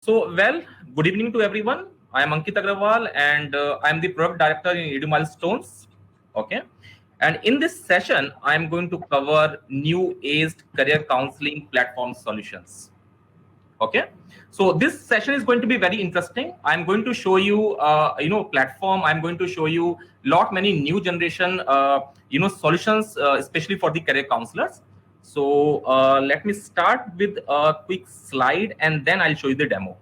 Well, good evening to everyone. I am Ankit Agrawal and I am the product director in Edu Milestones. Okay. And in this session, I am going to cover new aged career counseling platform solutions. Okay. So this session is going to be very interesting. I'm going to show you, platform. I'm going to show you many new generation, solutions, especially for the career counselors. So let me start with a quick slide and then I'll show you the demo.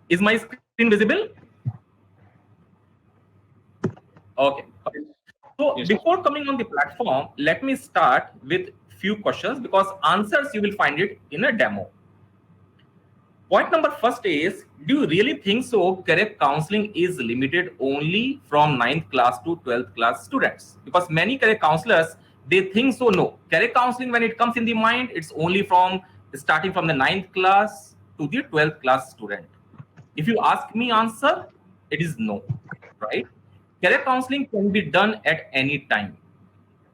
Is my screen visible? Okay. So Yes. before coming on the platform, let me start with few questions because answers you will find it in a demo. Point number first is, do you really think so career counseling is limited only from 9th class to 12th class students? Because many career counselors, they think so. No, career counseling, when it comes in the mind, it's only from starting from the 9th class to the 12th class student. If you ask me answer, it is no, right? Career counseling can be done at any time.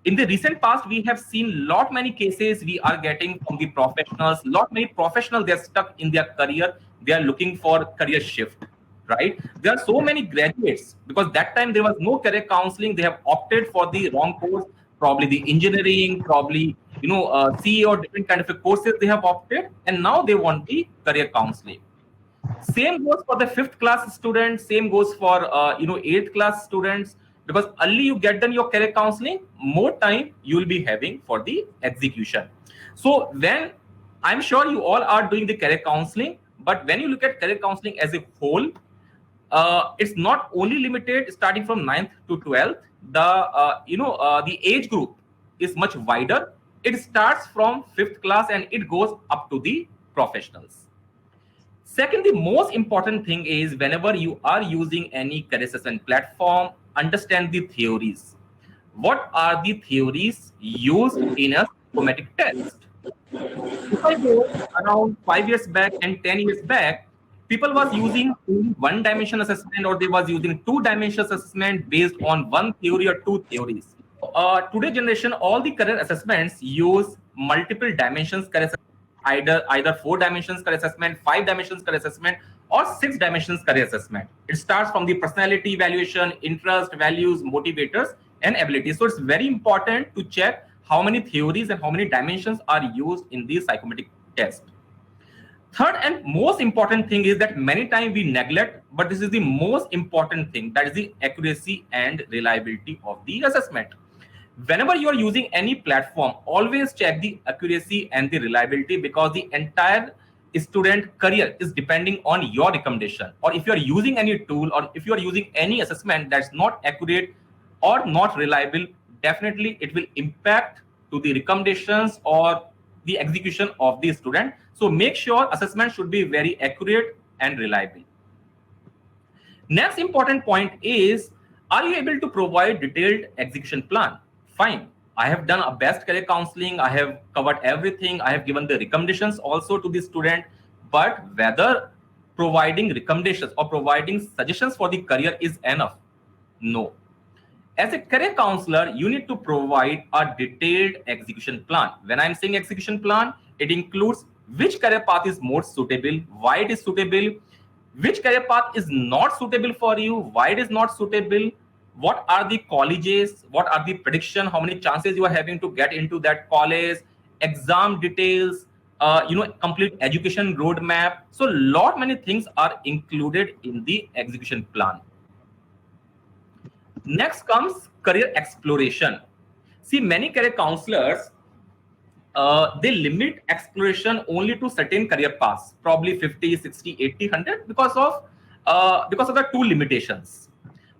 In the recent past, we have seen many cases we are getting from the professionals. Many professionals, they're stuck in their career. They are looking for career shift, right? There are so many graduates because that time there was no career counseling. They have opted for the wrong course, probably the engineering, probably CA or different kind of courses they have opted, and now they want the career counseling. Same goes for the 5th class students. Same goes for 8th class students. Because early you get done your career counseling, more time you will be having for the execution. So when I'm sure you all are doing the career counseling, but when you look at career counseling as a whole, it's not only limited starting from 9th to 12th. The age group is much wider. It starts from 5th class and it goes up to the professionals. Second, the most important thing is whenever you are using any career assessment platform, understand the theories. What are the theories used in a psychometric test? If I go around 5 years back and 10 years back, people was using one-dimension assessment or they was using two-dimensional assessment based on one theory or two theories. Today generation, all the career assessments use multiple dimensions career assessment. Either 4 dimensions career assessment, 5 dimensions career assessment, or 6 dimensions career assessment. It starts from the personality evaluation, interest, values, motivators, and abilities. So it's very important to check how many theories and how many dimensions are used in the psychometric test. Third and most important thing is that many times we neglect, but this is the most important thing, that is the accuracy and reliability of the assessment. Whenever you are using any platform, always check the accuracy and the reliability because the entire student career is depending on your recommendation. Or if you are using any tool or if you are using any assessment that's not accurate or not reliable, definitely it will impact to the recommendations or the execution of the student. So make sure assessment should be very accurate and reliable. Next important point is, are you able to provide detailed execution plan? Fine. I have done a best career counseling. I have covered everything. I have given the recommendations also to the student. But whether providing recommendations or providing suggestions for the career is enough? No. As a career counselor, you need to provide a detailed execution plan. When I'm saying execution plan, it includes which career path is more suitable, why it is suitable, which career path is not suitable for you, why it is not suitable, what are the colleges, what are the prediction, how many chances you are having to get into that college, exam details, complete education roadmap. So many things are included in the execution plan. Next comes career exploration. See, many career counselors, they limit exploration only to certain career paths, probably 50, 60, 80, 100 because of the two limitations.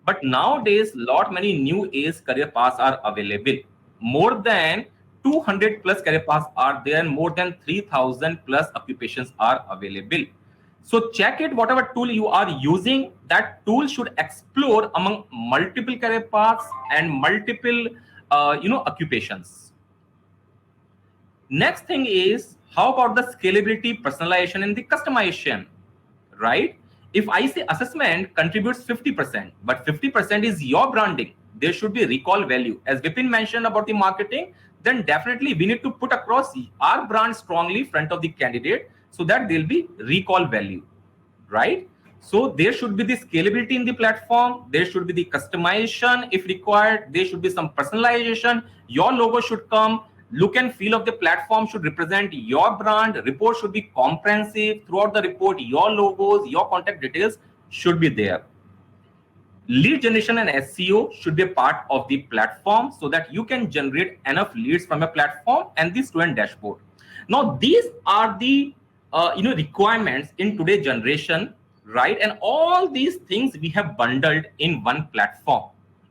But nowadays, many new age career paths are available. More than 200 plus career paths are there, and more than 3,000 plus occupations are available. So check it, whatever tool you are using, that tool should explore among multiple career paths and multiple, occupations. Next thing is, how about the scalability, personalization, and the customization, right? If I say assessment contributes 50%, but 50% is your branding, there should be recall value. As Vipin mentioned about the marketing, then definitely we need to put across our brand strongly in front of the candidate so that there'll be recall value, right? So there should be the scalability in the platform. There should be the customization if required. There should be some personalization. Your logo should come. Look and feel of the platform should represent your brand. Report should be comprehensive. Throughout the report, your logos, your contact details should be there. Lead generation and SEO should be a part of the platform so that you can generate enough leads from a platform and the student dashboard. Now, these are the requirements in today's generation, right? And all these things we have bundled in one platform,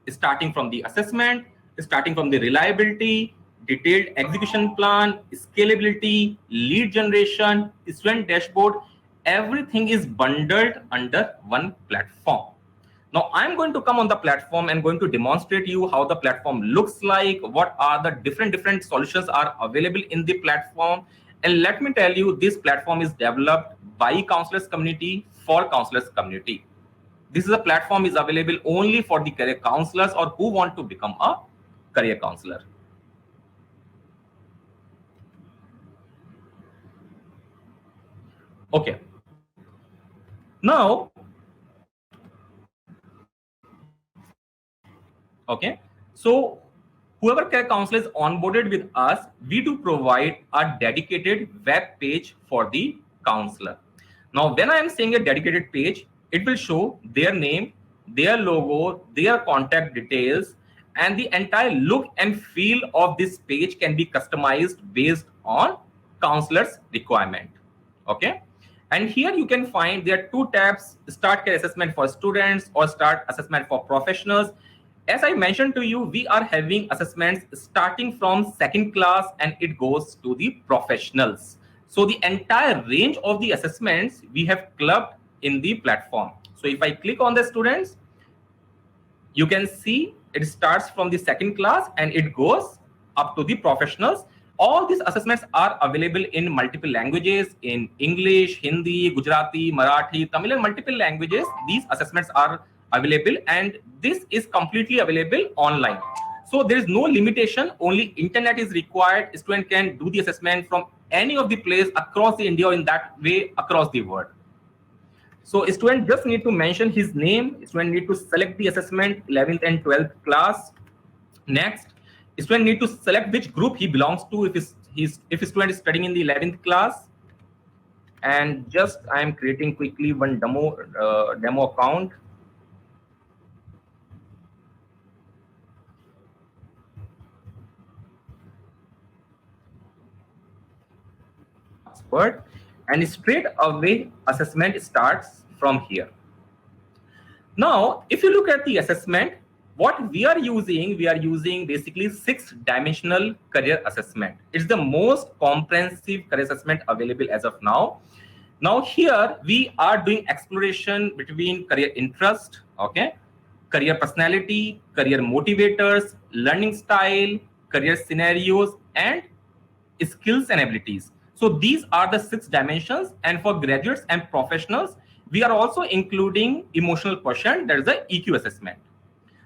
starting from the assessment, starting from the reliability, detailed execution plan, scalability, lead generation, student dashboard. Everything is bundled under one platform. Now I'm going to come on the platform and going to demonstrate you how the platform looks like, what are the different solutions are available in the platform. And let me tell you, this platform is developed by counselors community for counselors community. This is a platform is available only for the career counselors or who want to become a career counselor. Okay. Now, okay, so whoever career counselor is onboarded with us, we do provide a dedicated web page for the counselor. Now, when I am saying a dedicated page, it will show their name, their logo, their contact details, and the entire look and feel of this page can be customized based on counselor's requirement. Okay. And here you can find there are two tabs: start career assessment for students or start assessment for professionals. As I mentioned to you, we are having assessments starting from second class and it goes to the professionals. So the entire range of the assessments we have clubbed in the platform. So if I click on the students, you can see it starts from the second class and it goes up to the professionals. All these assessments are available in multiple languages, in English, Hindi, Gujarati, Marathi, Tamil, and multiple languages. These assessments are available and this is completely available online. So there is no limitation, only internet is required. Student can do the assessment from any of the place across the India or in that way across the world. So a student just need to mention his name. Student need to select the assessment 11th and 12th class. Next, student need to select which group he belongs to if a student is studying in the 11th class. And just I am creating quickly one demo account. And straight away assessment starts from here. Now, if you look at the assessment, what we are using basically 6-dimensional career assessment. It's the most comprehensive career assessment available as of now. Now here we are doing exploration between career interest, okay, career personality, career motivators, learning style, career scenarios, and skills and abilities. So these are the 6 dimensions. And for graduates and professionals, we are also including emotional quotient, that is the EQ assessment.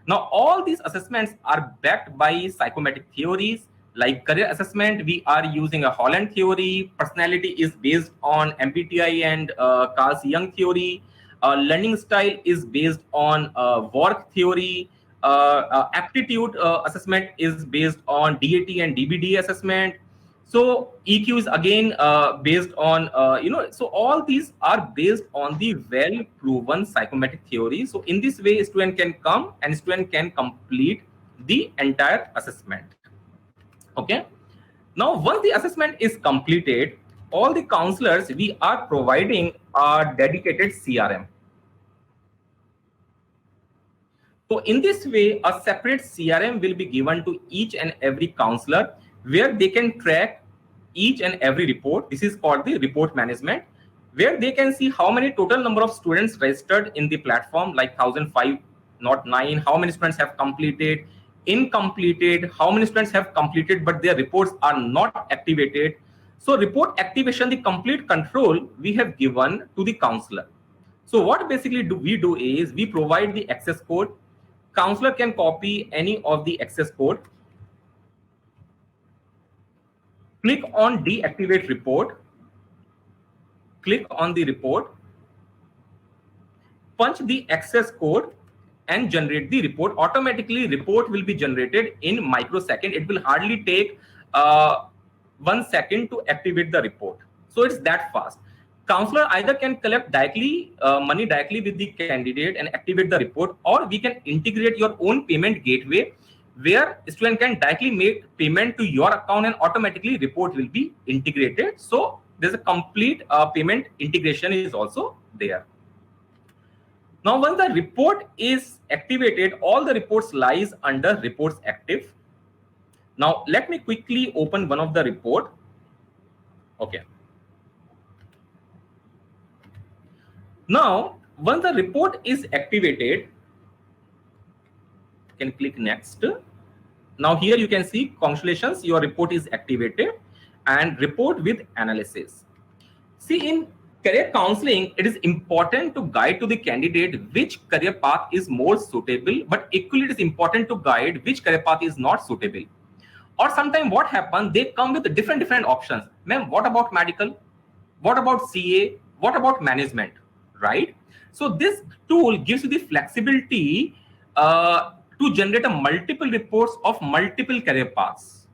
Now, all these assessments are backed by psychometric theories. Like career assessment, we are using a Holland theory. Personality is based on MBTI and Carl Jung theory. Learning style is based on work theory. Aptitude assessment is based on DAT and DBD assessment. So EQ is again based on, so all these are based on the well-proven psychometric theory. So in this way, student can come and student can complete the entire assessment. Okay. Now, once the assessment is completed, all the counselors, we are providing a dedicated CRM. So in this way, a separate CRM will be given to each and every counselor where they can track each and every report. This is called the report management, where they can see how many total number of students registered in the platform, like 1,005, not 9, how many students have completed, incompleted, how many students have completed but their reports are not activated. So report activation, the complete control we have given to the counselor. So what basically we do is we provide the access code. Counselor can copy any of the access code, click on deactivate report, click on the report, punch the access code and generate the report. Automatically report will be generated in microsecond. It will hardly take 1 second to activate the report. So it's that fast. Counselor either can collect directly money directly with the candidate and activate the report, or we can integrate your own payment gateway where student can directly make payment to your account and automatically report will be integrated. So there's a complete payment integration is also there. Now, once the report is activated, all the reports lies under reports active. Now, let me quickly open one of the report. Okay. Now, once the report is activated, you can click next. Now, here you can see, congratulations, your report is activated and report with analysis. See, in career counseling, it is important to guide to the candidate which career path is more suitable, but equally it is important to guide which career path is not suitable. Or sometimes what happens, they come with different options. Ma'am, what about medical? What about CA? What about management? Right? So this tool gives you the flexibility to generate a multiple reports of multiple career paths.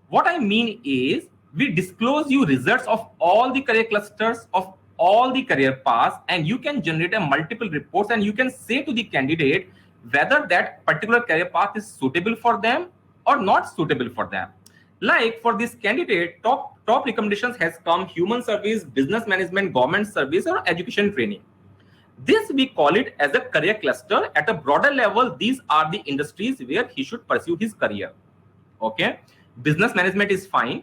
What I mean is, we disclose you results of all the career clusters of all the career paths, and you can generate a multiple reports, and you can say to the candidate whether that particular career path is suitable for them or not suitable for them. Like for this candidate, top recommendations has come human service, business management, government service, or education training. This we call it as a career cluster. At a broader level, these are the industries where he should pursue his career. Okay, business management is fine.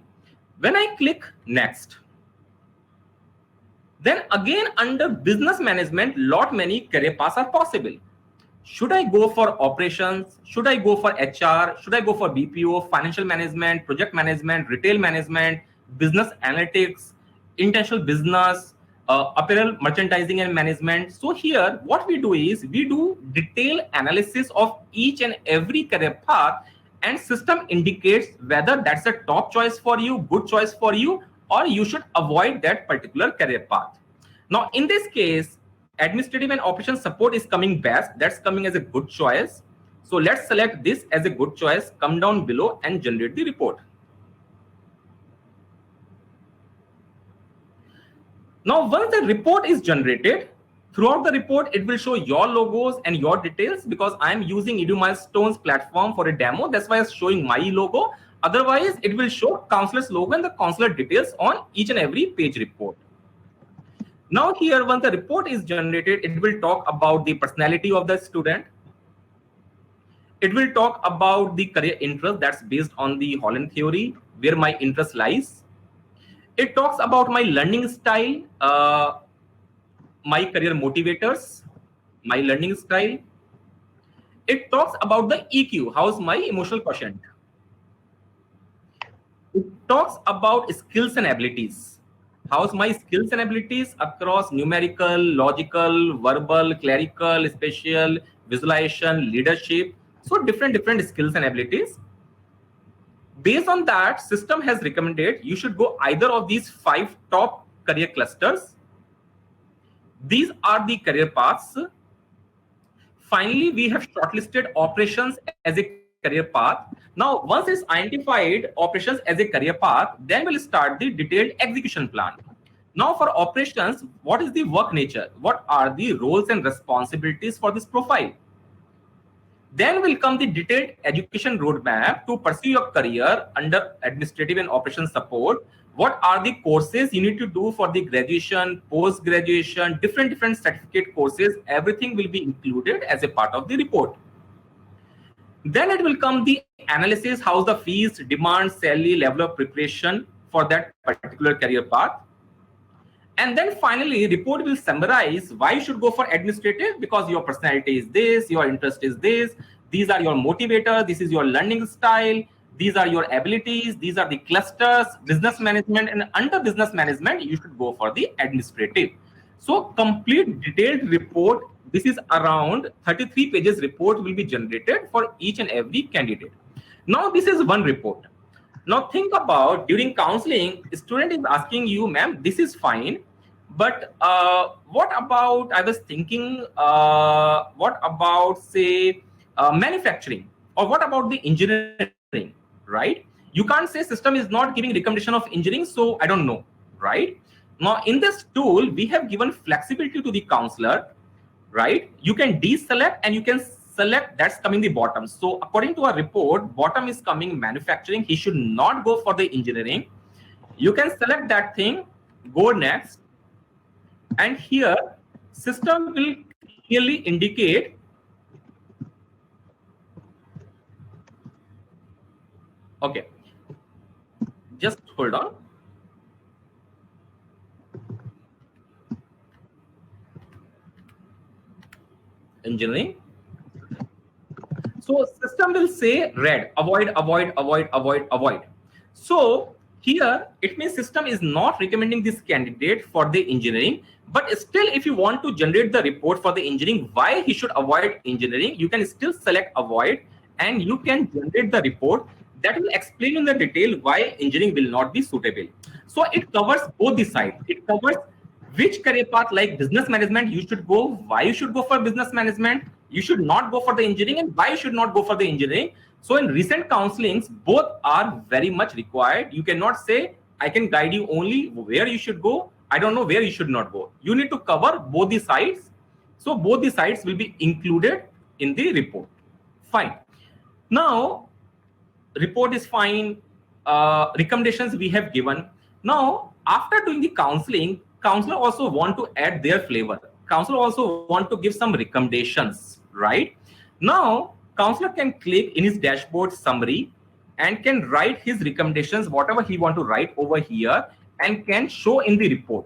When I click next, then again under business management, many career paths are possible. Should I go for operations? Should I go for HR? Should I go for BPO, financial management, project management, retail management, business analytics, international business, apparel merchandising and management? So here what we do is we do detailed analysis of each and every career path, and system indicates whether that's a top choice for you, good choice for you, or you should avoid that particular career path. Now in this case, administrative and operations support is coming best. That's coming as a good choice. So let's select this as a good choice, come down below and generate the report. Now, once the report is generated, throughout the report, it will show your logos and your details, because I'm using EduMilestone's platform for a demo. That's why it's showing my logo. Otherwise, it will show counselor's logo and the counselor details on each and every page report. Now here, once the report is generated, it will talk about the personality of the student. It will talk about the career interest, that's based on the Holland theory, where my interest lies. It talks about my learning style, my career motivators, my learning style. It talks about the EQ, how's my emotional quotient. It talks about skills and abilities. How's my skills and abilities across numerical, logical, verbal, clerical, spatial, visualization, leadership. So different skills and abilities. Based on that, system has recommended you should go either of these 5 top career clusters. These are the career paths. Finally, we have shortlisted operations as a career path. Now, once it's identified operations as a career path, then we'll start the detailed execution plan. Now, for operations, what is the work nature? What are the roles and responsibilities for this profile? Then will come the detailed education roadmap to pursue your career under administrative and operations support. What are the courses you need to do for the graduation, post-graduation, different certificate courses? Everything will be included as a part of the report. Then it will come the analysis, how's the fees, demand, salary, level of preparation for that particular career path. And then finally, report will summarize why you should go for administrative, because your personality is this, your interest is this, these are your motivators, this is your learning style, these are your abilities, these are the clusters, business management, and under business management, you should go for the administrative. So complete detailed report, this is around 33 pages report will be generated for each and every candidate. Now this is one report. Now think about during counseling, student is asking you, ma'am, this is fine, But what about, I was thinking, what about, say, manufacturing, or what about the engineering, right? You can't say system is not giving recommendation of engineering, so I don't know, right? Now, in this tool, we have given flexibility to the counselor, right? You can deselect and you can select, that's coming the bottom. So according to our report, bottom is coming manufacturing. He should not go for the engineering. You can select that thing, go next, and here system will clearly indicate, okay, just hold on. Engineering. So system will say red, avoid, avoid, avoid, avoid, avoid. So here it means system is not recommending this candidate for the engineering, but still if you want to generate the report for the engineering, why he should avoid engineering, you can still select avoid and you can generate the report that will explain in the detail why engineering will not be suitable. So it covers both the sides. It covers which career path, like business management you should go, why you should go for business management, you should not go for the engineering, and why you should not go for the engineering. So in recent counselings, both are very much required. You cannot say I can guide you only where you should go, I don't know where you should not go. You need to cover both the sides. So both the sides will be included in the report. Fine. Now report is fine, recommendations we have given. Now after doing the counseling, counselor also want to add their flavor. Counselor also want to give some recommendations, right? Now counselor can click in his dashboard summary and can write his recommendations, whatever he want to write over here, and can show in the report.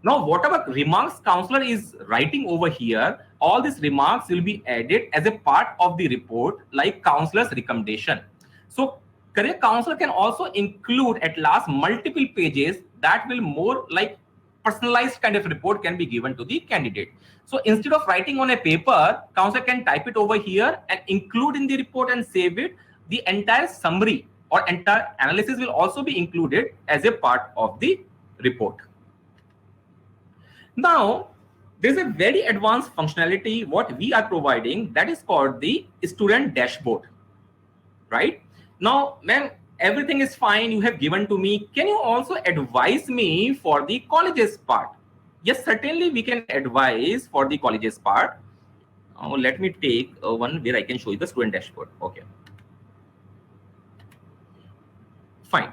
Now whatever remarks counselor is writing over here, all these remarks will be added as a part of the report, like counselor's recommendation. So career counselor can also include at last multiple pages that will more like personalized kind of report can be given to the candidate. So instead of writing on a paper, counselor can type it over here and include in the report and save it. The entire summary or entire analysis will also be included as a part of the report. Now there's a very advanced functionality what we are providing, that is called the student dashboard, right? Now when everything is fine, you have given to me, can you also advise me for the colleges part? Yes, certainly we can advise for the colleges part. Let me take one where I can show you the student dashboard. Okay, fine.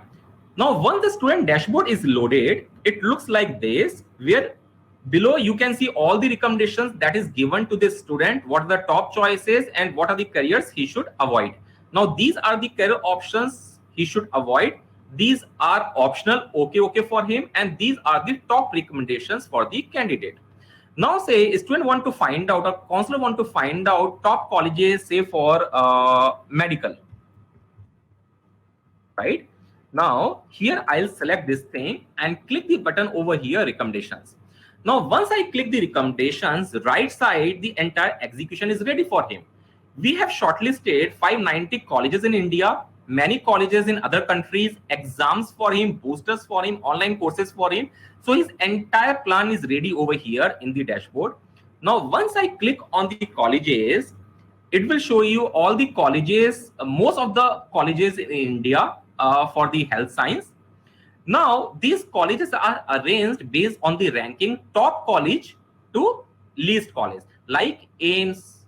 Now once the student dashboard is loaded, it looks like this, where below you can see all the recommendations that is given to the student, what are the top choices and what are the careers he should avoid. Now these are the career options he should avoid. These are optional, okay for him, and these are the top recommendations for the candidate. Now say student want to find out, or counselor want to find out top colleges, say for medical, right? Now here I'll select this thing and click the button over here, recommendations. Now once I click the recommendations, right side the entire execution is ready for him. We have shortlisted 590 colleges in India, many colleges in other countries, exams for him, boosters for him, online courses for him. So his entire plan is ready over here in the dashboard. Now once I click on the colleges, it will show you all the colleges, most of the colleges in India for the health science. Now these colleges are arranged based on the ranking, top college to least college, like AIMS,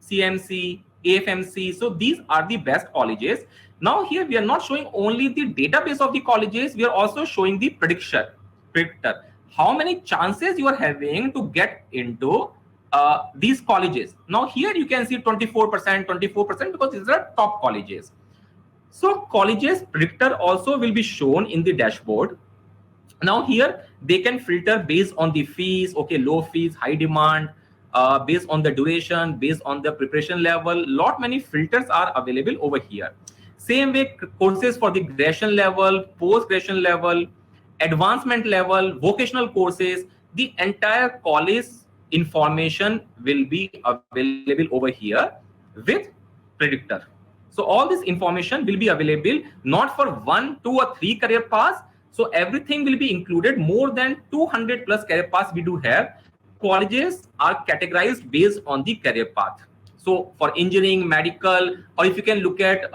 CMC, AFMC. So these are the best colleges. Now here we are not showing only the database of the colleges, we are also showing the predictor, how many chances you are having to get into these colleges. Now here you can see 24%, because these are top colleges. So colleges predictor also will be shown in the dashboard. Now here they can filter based on the fees, okay, low fees, high demand, based on the duration, based on the preparation level. Lot many filters are available over here. Same way, courses for the graduation level, post-graduation level, advancement level, vocational courses, the entire college information will be available over here with predictor. So all this information will be available not for 1, 2 or 3 career paths. So everything will be included. More than 200 plus career paths we do have. Colleges are categorized based on the career path. So for engineering, medical, or if you can look at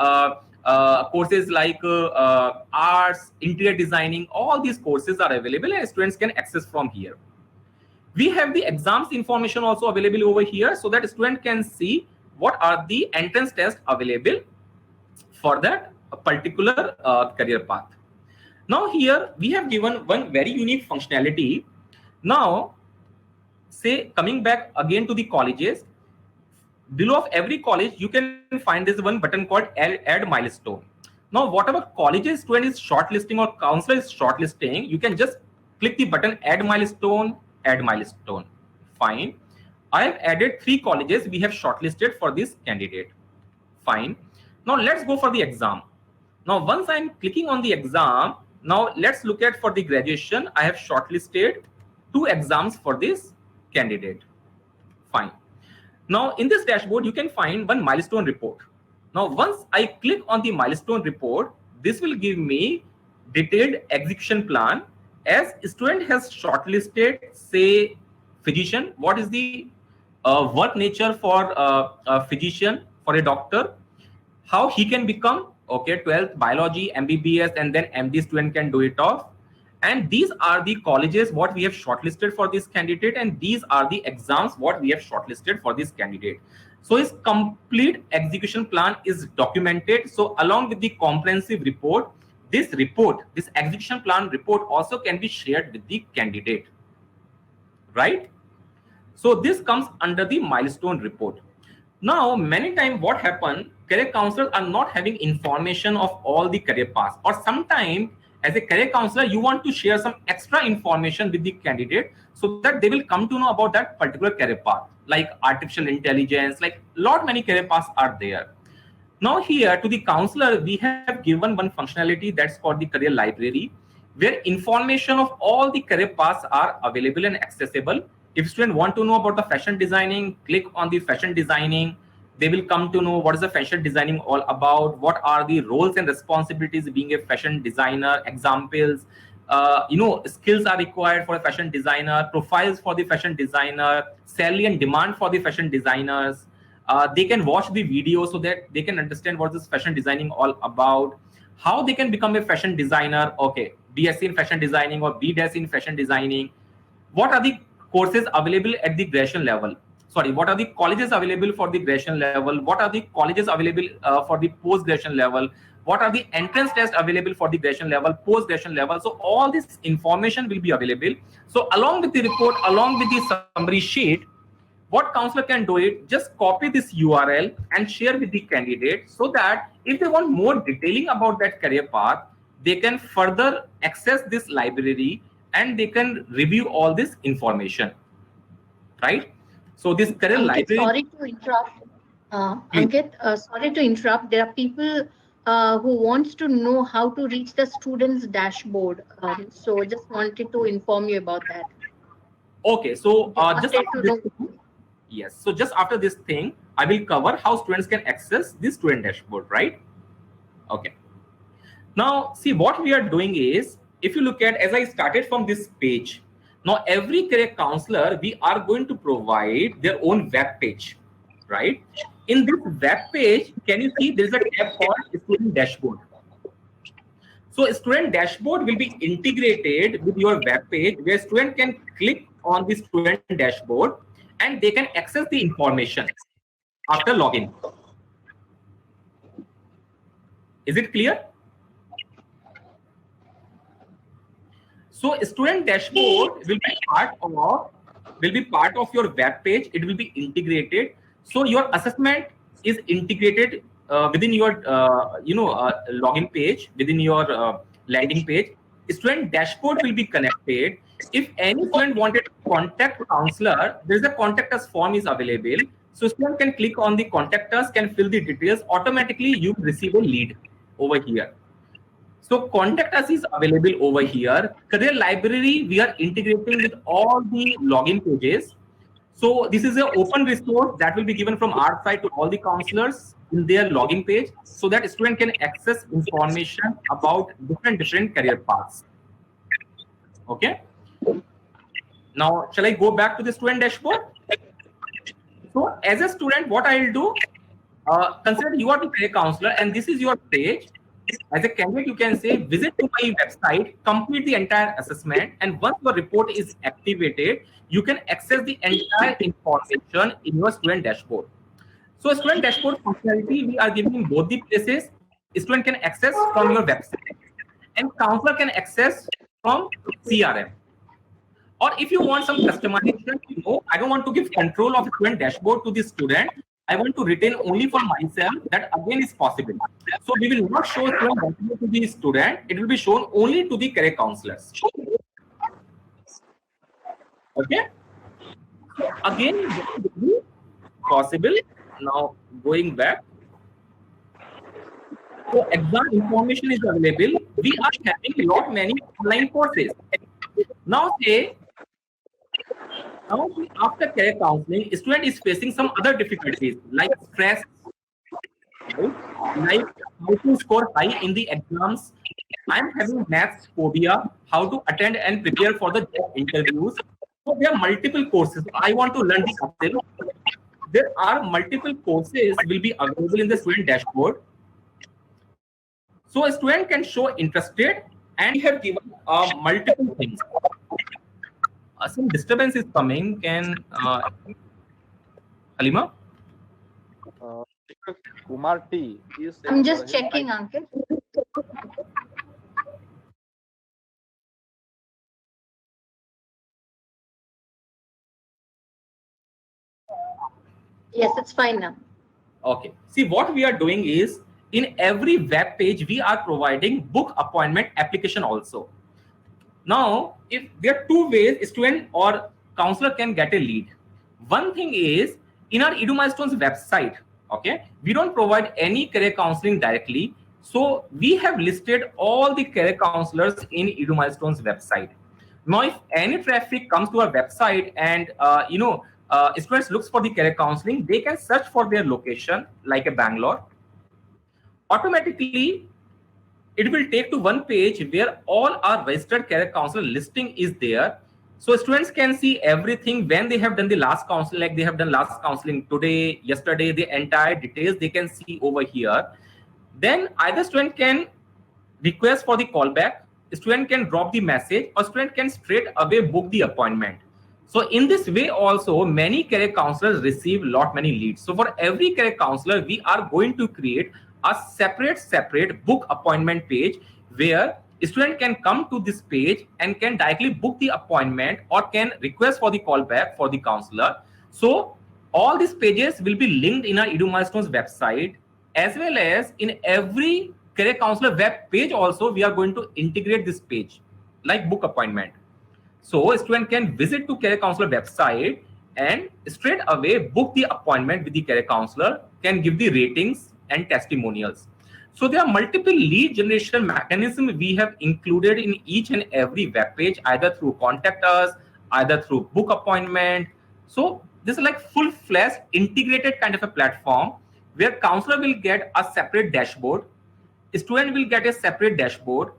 courses like arts, interior designing, all these courses are available and students can access from here. We have the exams information also available over here, so that student can see what are the entrance tests available for that particular career path. Now here we have given one very unique functionality. Now say coming back again to the colleges, below of every college you can find this one button called add milestone. Now whatever colleges student is shortlisting or counselor is shortlisting, you can just click the button add milestone. Fine. I have added 3 colleges we have shortlisted for this candidate. Fine. Now let's go for the exam. Now once I'm clicking on the exam, now let's look at for the graduation. I have shortlisted 2 exams for this candidate. Fine. Now in this dashboard you can find one milestone report. Now once I click on the milestone report, this will give me detailed execution plan. As student has shortlisted, say physician, what is the work nature for a physician, for a doctor, how he can become, okay, 12th biology, MBBS, and then MD student can do it off. And these are the colleges what we have shortlisted for this candidate, and these are the exams what we have shortlisted for this candidate. So his complete execution plan is documented. So along with the comprehensive report, this execution plan report also can be shared with the candidate, right? So this comes under the milestone report. Now, many times what happen, career counselors are not having information of all the career paths, or sometimes as a career counselor, you want to share some extra information with the candidate so that they will come to know about that particular career path, like artificial intelligence, like many career paths are there. Now here to the counselor, we have given one functionality that's called the career library, where information of all the career paths are available and accessible. If students want to know about the fashion designing, click on the fashion designing. They will come to know what is the fashion designing all about, what are the roles and responsibilities being a fashion designer, examples, skills are required for a fashion designer, profiles for the fashion designer, salary and demand for the fashion designers. They can watch the video so that they can understand what is fashion designing all about, how they can become a fashion designer, okay, BSc in fashion designing or BDES in fashion designing. What are the courses available at the graduation level? Sorry, what are the colleges available for the graduation level? What are the colleges available for the post-graduation level? What are the entrance tests available for the graduation level, post-graduation level? So all this information will be available. So along with the report, along with the summary sheet, what counselor can do it, just copy this URL and share with the candidate so that if they want more detailing about that career path, they can further access this library and they can review all this information, right? So this career library. Sorry to interrupt. Ankit, sorry to interrupt. There are people who wants to know how to reach the students' dashboard. So just wanted to inform you about that. Okay, so just after this, yes. So just after this thing, I will cover how students can access this student dashboard, right? Okay. Now, see what we are doing is, if you look at, as I started from this page, now every career counselor, we are going to provide their own web page, right? In this web page, can you see there is a tab called student dashboard. So student dashboard will be integrated with your web page where student can click on the student dashboard and they can access the information after login. Is it clear? So student dashboard will be part of your web page. It will be integrated. So your assessment is integrated within your login page, within your landing page. Student dashboard will be connected. If any student wanted to contact counselor, there is a contact us form is available. So student can click on the contact us, can fill the details. Automatically you receive a lead over here. So contact us is available over here. Career library, we are integrating with all the login pages. So this is an open resource that will be given from our side to all the counselors in their login page so that student can access information about different career paths. Okay. Now, shall I go back to the student dashboard? So as a student, what I'll do, consider you are the career counselor and this is your page. As a candidate, you can say, visit to my website, complete the entire assessment, and once your report is activated, you can access the entire information in your student dashboard. So student dashboard functionality, we are giving in both the places. Student can access from your website and counselor can access from CRM. Or if you want some customization, I don't want to give control of student dashboard to the student. I want to retain only for myself. That again is possible. So we will not show student dashboard to the student. It will be shown only to the career counselors. Okay. So again, it will be possible. Now going back. So exam information is available. We are having lot many online courses. Now say. Now, after career counseling, student is facing some other difficulties like stress, right? Like how to score high in the exams. I'm having maths phobia, how to attend and prepare for the job interviews. So there are multiple courses. I want to learn the skill. There are multiple courses will be available in the student dashboard. So a student can show interested and we have given multiple things. Some disturbance is coming. Can Halima? Kumar T is. I'm just checking, Ankit. Yes, it's fine now. Okay. See, what we are doing is in every web page we are providing book appointment application also. Now, if there are two ways student or counselor can get a lead. One thing is in our EduMilestones website, okay, we don't provide any career counseling directly. So we have listed all the career counselors in EduMilestones website. Now, if any traffic comes to our website and students looks for the career counseling, they can search for their location like a Bangalore. Automatically, it will take to one page where all our registered career counselor listing is there. So students can see everything when they have done the last counseling, like they have done last counseling today, yesterday, the entire details they can see over here. Then either student can request for the callback, student can drop the message, or student can straight away book the appointment. So in this way also, many career counselors receive many leads. So for every career counselor, we are going to create a separate book appointment page where a student can come to this page and can directly book the appointment or can request for the callback for the counselor. So all these pages will be linked in our EduMilestones website, as well as in every career counselor web page also we are going to integrate this page like book appointment. So a student can visit to career counselor website and straight away book the appointment with the career counselor, can give the ratings and testimonials. So there are multiple lead generation mechanisms we have included in each and every web page, either through contact us, either through book appointment. So this is like full-fledged integrated kind of a platform where counselor will get a separate dashboard, student will get a separate dashboard,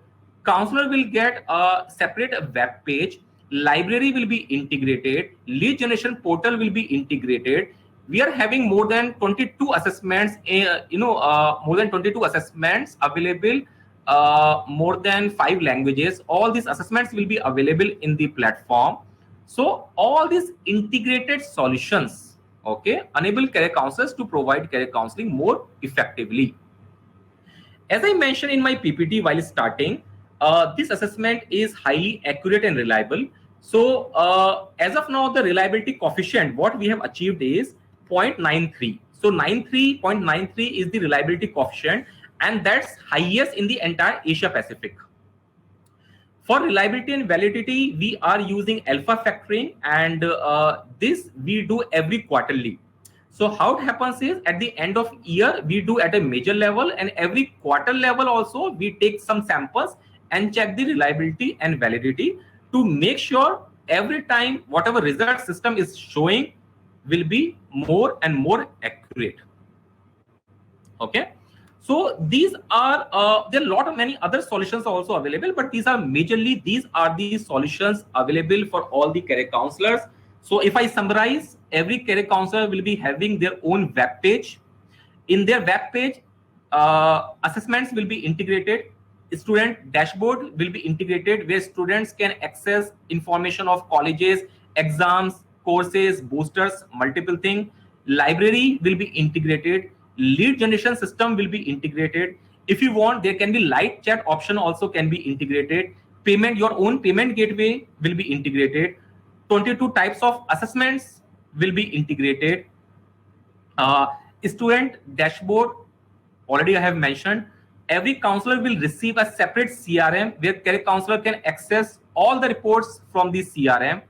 counselor will get a separate web page, library will be integrated, lead generation portal will be integrated. We are having more than 22 assessments, more than 22 assessments available, more than 5 languages. All these assessments will be available in the platform. So all these integrated solutions, okay, enable career counselors to provide career counseling more effectively. As I mentioned in my PPT while starting, this assessment is highly accurate and reliable. So as of now, the reliability coefficient, what we have achieved is 0.93. So 0.93 is the reliability coefficient, and that's highest in the entire Asia Pacific. For reliability and validity, we are using alpha factoring, and this we do every quarterly. So how it happens is at the end of year, we do at a major level, and every quarter level also, we take some samples and check the reliability and validity to make sure every time whatever result system is showing will be more and more accurate. Okay. So these are there are a lot of many other solutions also available, but these are the solutions available for all the career counselors. So if I summarize, every career counselor will be having their own web page. In their web page, assessments will be integrated. Student dashboard will be integrated, where students can access information of colleges, exams, courses, boosters, multiple things. Library will be integrated. Lead generation system will be integrated. If you want, there can be live chat option also can be integrated. Payment, your own payment gateway will be integrated. 22 types of assessments will be integrated. uh, Student dashboard, already I have mentioned. Every counselor will receive a separate CRM, where career counselor can access all the reports from the CRM.